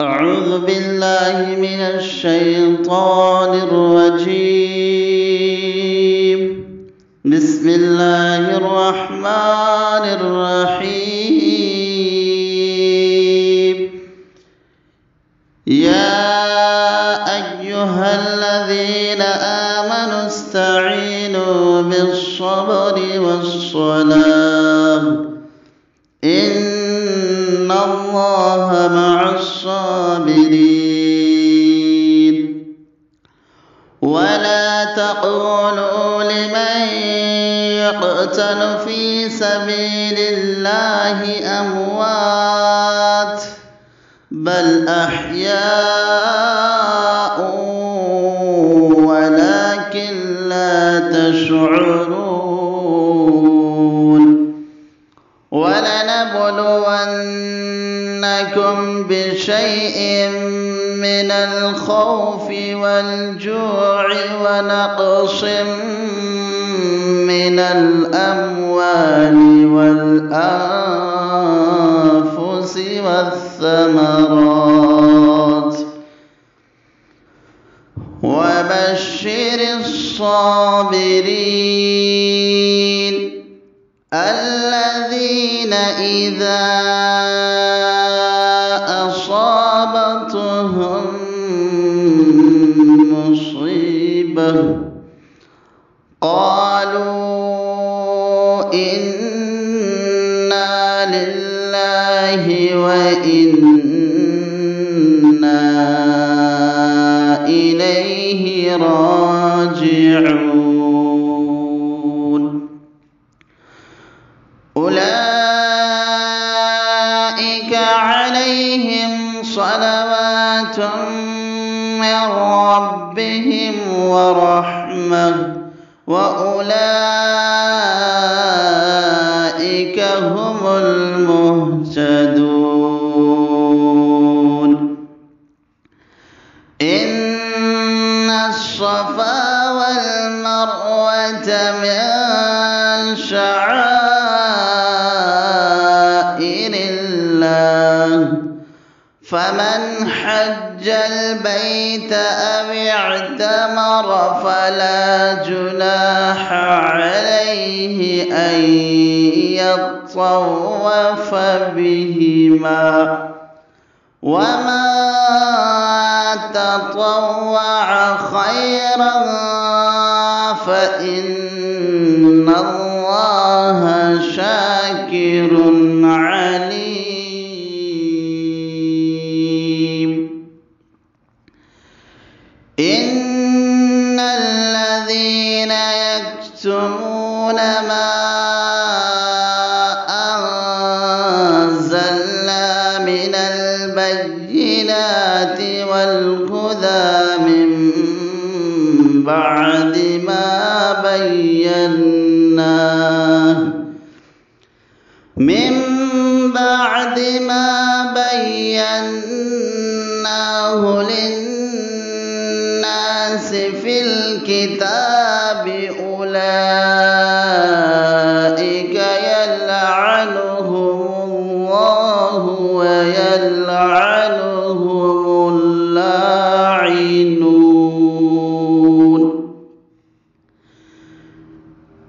أعوذ بالله من الشيطان الرجيم. بسم الله الرحمن الرحيم. يا أيها الذين آمنوا استعينوا بالصبر والصلاة إن الله مع الصابرين. ولا تقولوا لمن يقتل في سبيل الله أموات بل أحياء ولكن لا تشعرون. ولنبلونكم بشيء من الخوف والجوع ونقص من الأموال والأنفس والثمرات وبشر الصابرين الذين إذا أصابتهم مصيبة قالوا إنا لله وإنا إليه راجعون. أولئك عليهم صلوات من ربهم ورحمة وأولئك هم المهتدون. إن الصفا والمروة من شعائر الله فمن حج البيت أو اعتمر فلا جناح عليه أن يطوف بهما ومن تطوع خيرا فإن الله شاكر عليم. إن الذين يكتمون ما أنزلنا من البينات والهدى من بعد ما بيناه للناس في الكتاب أولئك يلعنهم الله ويلعنهم اللاعنون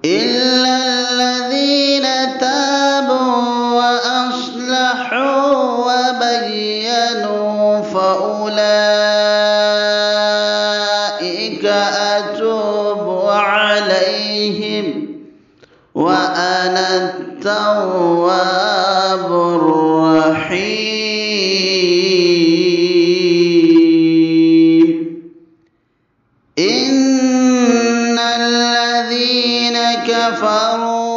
إلا الذين تابوا وأصلحوا وبينوا فأولئك أتوب عليهم وأنا التواب الرحيم. إن الذين كفروا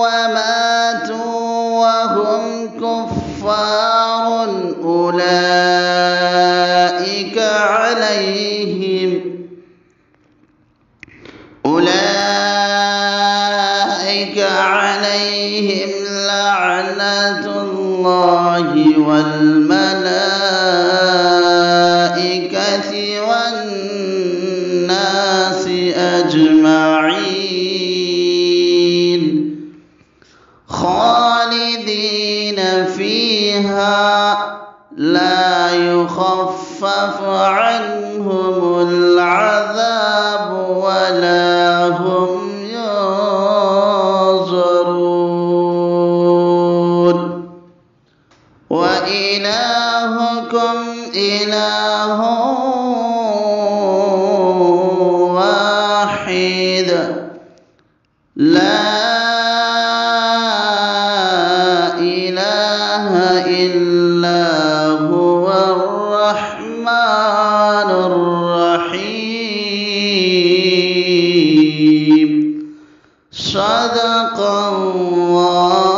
وماتوا وهم كفار أولئك عليهم لعنة الله والملائكة والناس أجمعين خالدين فيها لا يخفف عنهم العذاب ولا هم ينظرون وإلهكم إله واحد لا إله إلا هو الرحمن الرحيم صدق الله